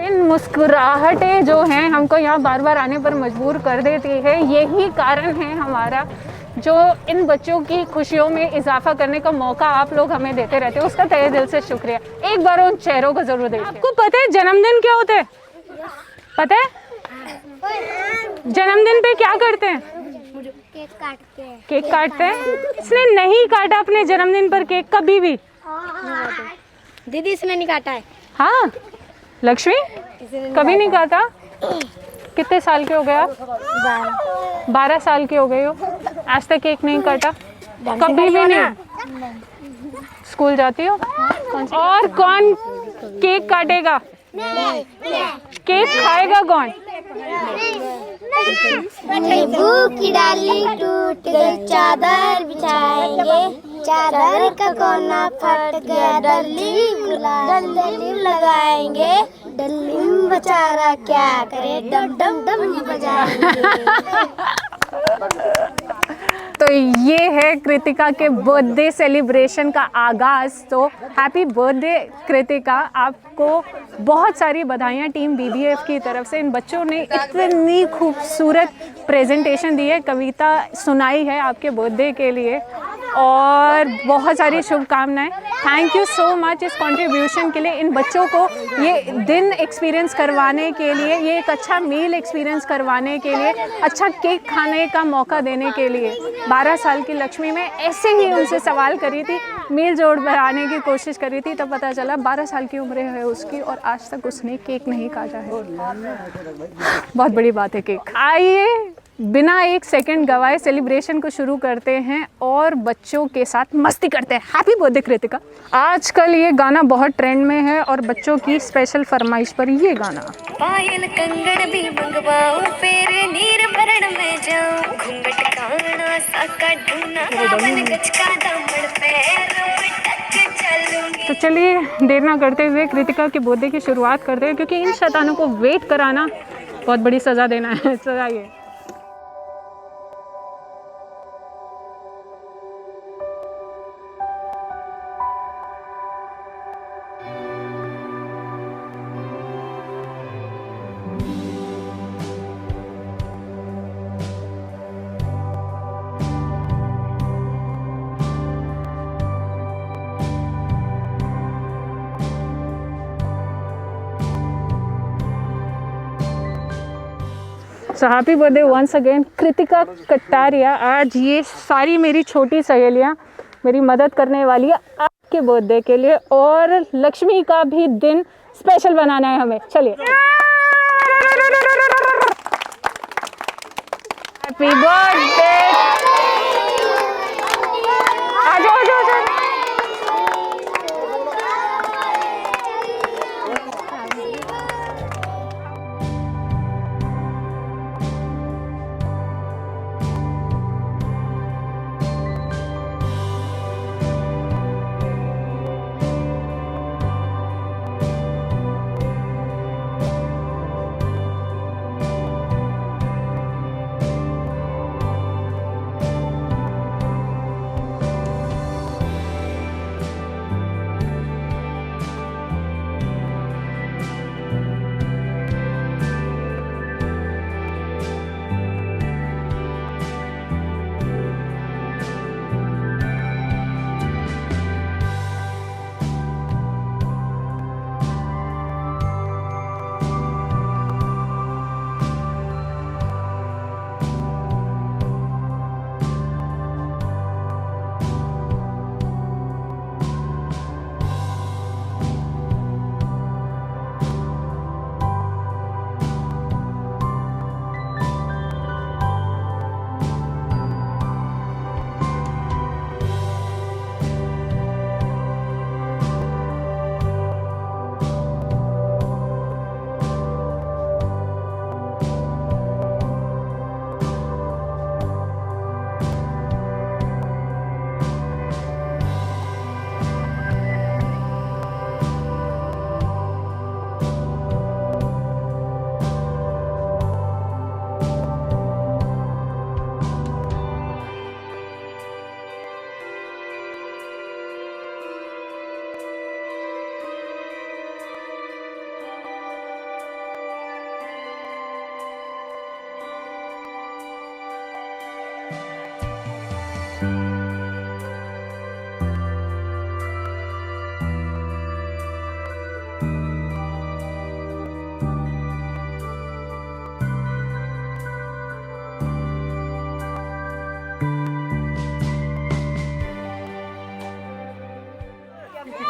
इन मुस्कुराहटें जो हैं हमको यहाँ बार बार आने पर मजबूर कर देती है। यही कारण है हमारा जो इन बच्चों की खुशियों में इजाफा करने का मौका आप लोग हमें देते रहते हो, उसका तहे दिल से शुक्रिया। एक बार उन चेहरों को जरूर देखिए। आपको पता है जन्मदिन क्या होता है? पता है जन्मदिन पे क्या करते हैं? केक काटते हैं। इसने नहीं काटा अपने जन्मदिन पर केक कभी भी? दीदी इसने नहीं काटा है। हाँ लक्ष्मी कभी नहीं काटा? कितने साल के हो गए आप? 12 साल के हो गए हो, आज तक केक नहीं काटा? कभी भी नहीं? स्कूल जाती हो? और कौन केक काटेगा? केक खाएगा कौन? नींबू की डाली टूट गई, चादर बिछाएंगे, चादर का कोना फट गया, डल्ली लगाएंगे, डल्ली बेचारा क्या करे, डम डम डम बजाएंगे। तो ये है कृतिका के बर्थडे सेलिब्रेशन का आगाज़। तो हैप्पी बर्थडे कृतिका, आपको बहुत सारी बधाइयाँ टीम BBF की तरफ से। इन बच्चों ने इतनी खूबसूरत प्रेजेंटेशन दी है, कविता सुनाई है आपके बर्थडे के लिए और बहुत सारी शुभकामनाएं। थैंक यू सो मच इस कंट्रीब्यूशन के लिए, इन बच्चों को ये दिन एक्सपीरियंस करवाने के लिए, ये एक अच्छा मील एक्सपीरियंस करवाने के लिए, अच्छा केक खाने का मौका देने के लिए। 12 साल की लक्ष्मी, मैं ऐसे ही उनसे सवाल करी थी, मील जोड़ बढ़ाने की कोशिश करी थी, तब पता चला 12 साल की उम्र है उसकी और आज तक उसने केक नहीं काटा है। बहुत बड़ी बात है केक। आइए बिना एक सेकंड गवाए सेलिब्रेशन को शुरू करते हैं और बच्चों के साथ मस्ती करते हैं। Happy birthday Kritika. आजकल ये गाना बहुत ट्रेंड में है और बच्चों की स्पेशल फरमाइश पर ये गाना। पायल कंगन भी मंगवाओ, फिर नीर भरण में जाऊं, घूंघट काना साका ढूंढना, सावन गज का दामन पैरों में टक चलूंगी। तो चलिए देर ना करते हुए कृतिका के बर्थडे की शुरुआत करते हैं, क्योंकि इन शैतानों को वेट कराना बहुत बड़ी सज़ा देना है। सज़ा ये so happy birthday once again Kritika Kataria. आज ये सारी मेरी छोटी सहेलियाँ मेरी मदद करने वाली है आपके बर्थडे के लिए, और लक्ष्मी का भी दिन स्पेशल बनाना है हमें। चलिए हैप्पी बर्थडे। आ जाओ आ जाओ आ जाओ।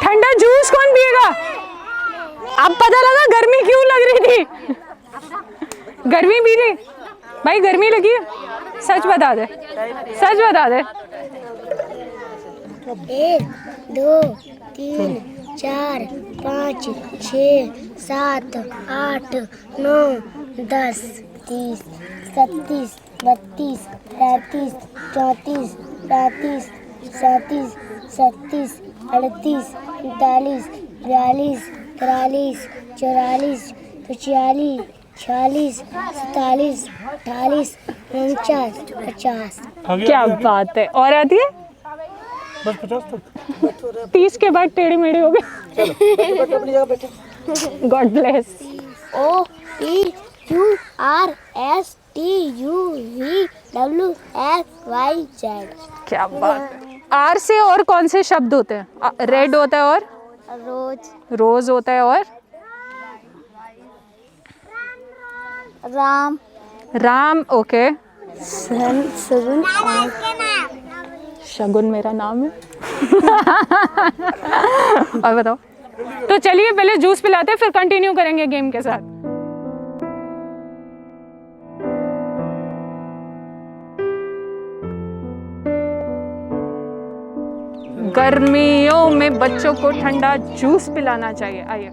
ठंडा जूस कौन पिएगा? अब पता लगा गर्मी क्यों लग रही थी। गर्मी भी थी भाई, गर्मी लगी है? सच बता दे, सच बता दे। 1 2 3 4 5 6 7 8 9 10 30 31 32 33 34 35 37 37 38 39 40 43 44 45 46 47 48 49 50। क्या बात है। और आती है? बस 50 तक। 30 के बाद टेढ़ी मेढ़ी हो गई। God bless. OPQRSTUVWXYZ। क्या बात है। आर से और कौन से शब्द होते हैं? रेड होता है और रोज, रोज होता है और राम, राम। ओके। सगुन, शगुन मेरा नाम है। और बताओ। तो चलिए पहले जूस पिलाते हैं, फिर कंटिन्यू करेंगे गेम के साथ। गर्मियों में बच्चों को ठंडा जूस पिलाना चाहिए। आइए।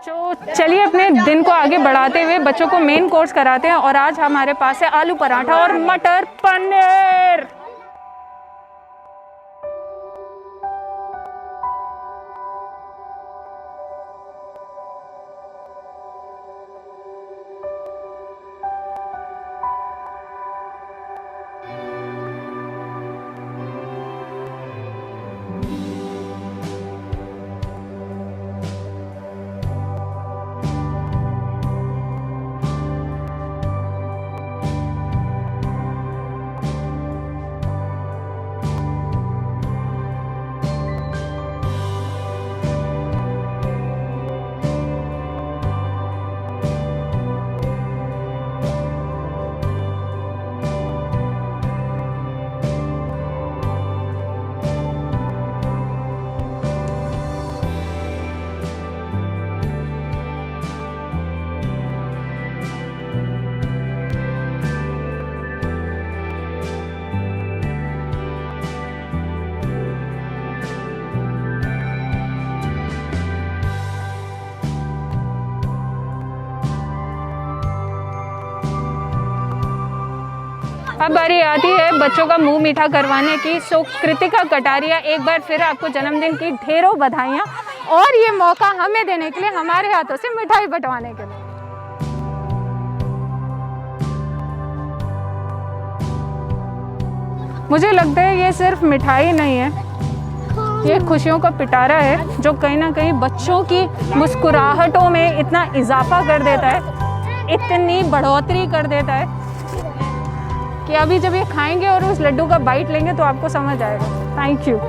तो चलिए अपने दिन को आगे बढ़ाते हुए बच्चों को मेन कोर्स कराते हैं। और आज हमारे पास है आलू पराठा और मटर पनीर। अब बारी आती है बच्चों का मुंह मीठा करवाने की। सो कृतिका कटारिया, एक बार फिर आपको जन्मदिन की ढेरों बधाइयाँ और ये मौका हमें देने के लिए, हमारे हाथों से मिठाई बंटवाने के लिए। मुझे लगता है ये सिर्फ मिठाई नहीं है, ये खुशियों का पिटारा है जो कहीं ना कहीं बच्चों की मुस्कुराहटों में इतना इजाफा कर देता है, इतनी बढ़ोतरी कर देता है कि अभी जब ये खाएंगे और उस लड्डू का बाइट लेंगे तो आपको समझ आएगा। Thank you.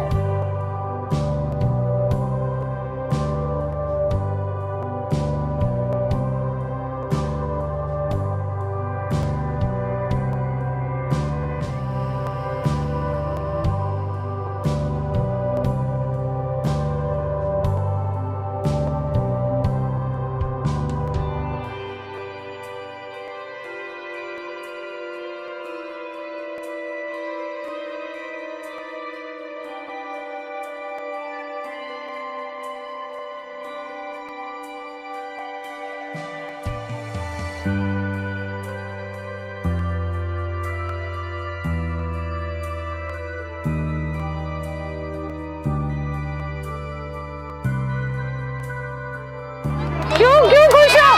क्यों खुश हो?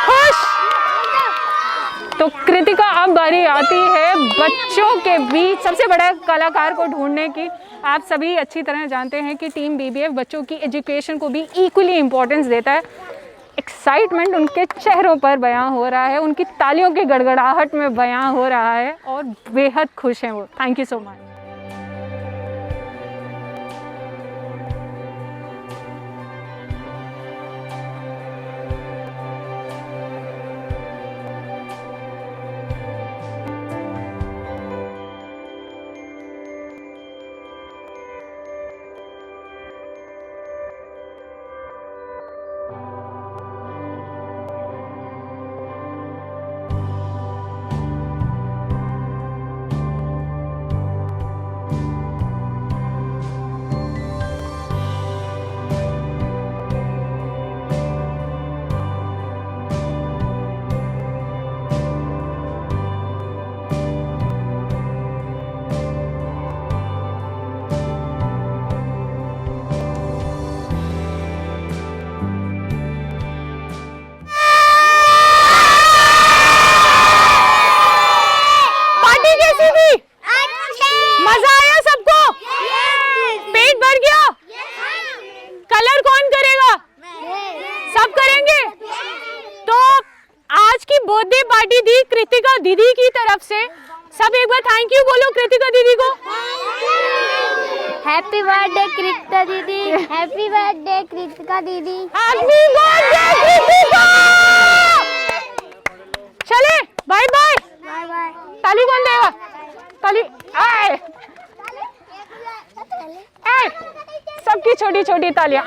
खुश? तो कृतिका अब बारी आती है बच्चों के बीच सबसे बड़ा कलाकार को ढूंढने की। आप सभी अच्छी तरह जानते हैं कि टीम बीबीएफ बच्चों की एजुकेशन को भी इक्वली इम्पोर्टेंस देता है। एक्साइटमेंट उनके चेहरों पर बयां हो रहा है, उनकी तालियों की गड़गड़ाहट में बयां हो रहा है और बेहद खुश हैं वो। Thank you so much. मजा आया सबको? पेट भर गया? कलर कौन करेगा? सब करेंगे। तो आज की बर्थडे पार्टी थी कृतिका दीदी की तरफ से। सब एक बार थैंक यू बोलो कृतिका दीदी को। हैप्पी बर्थडे कृतिका दीदी। हैप्पी बर्थडे कृतिका दीदी। Happy birthday Kritika. चले बाय बाय। Bye bye. ताली कौन देगा? ताली आए आए सबकी छोटी छोटी तालियां।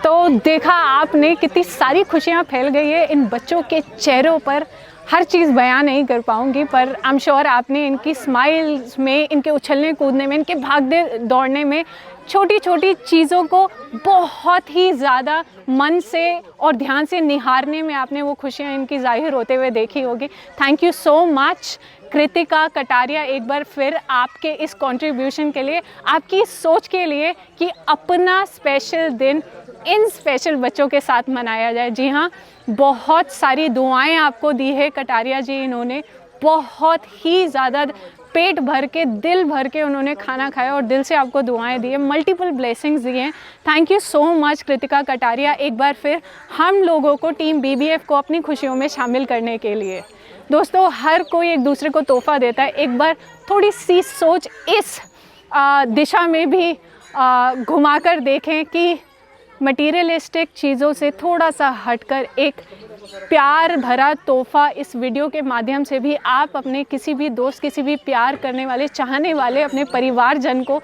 तो देखा आपने कितनी सारी खुशियाँ फैल गई है इन बच्चों के चेहरों पर। हर चीज़ बयान नहीं कर पाऊँगी पर आई एम श्योर आपने इनकी स्माइल्स में, इनके उछलने कूदने में, इनके भागने दौड़ने में, छोटी छोटी चीज़ों को बहुत ही ज़्यादा मन से और ध्यान से निहारने में आपने वो खुशियाँ इनकी ज़ाहिर होते हुए देखी होगी। Thank you so much Kritika Kataria एक बार फिर आपके इस कंट्रीब्यूशन के लिए, आपकी सोच के लिए कि अपना स्पेशल दिन इन स्पेशल बच्चों के साथ मनाया जाए। जी हाँ, बहुत सारी दुआएं आपको दी है कटारिया जी। इन्होंने बहुत ही ज़्यादा पेट भर के, दिल भर के उन्होंने खाना खाया और दिल से आपको दुआएं दी है, मल्टीपल ब्लेसिंग्स दिए हैं। Thank you so much Kritika Kataria एक बार फिर हम लोगों को, टीम बीबीएफ को अपनी खुशियों में शामिल करने के लिए। दोस्तों, हर कोई एक दूसरे को तोहफा देता है। एक बार थोड़ी सी सोच इस दिशा में भी घुमाकर देखें कि मटीरियलिस्टिक चीज़ों से थोड़ा सा हटकर एक प्यार भरा तोहफा इस वीडियो के माध्यम से भी आप अपने किसी भी दोस्त, किसी भी प्यार करने वाले, चाहने वाले अपने परिवारजन को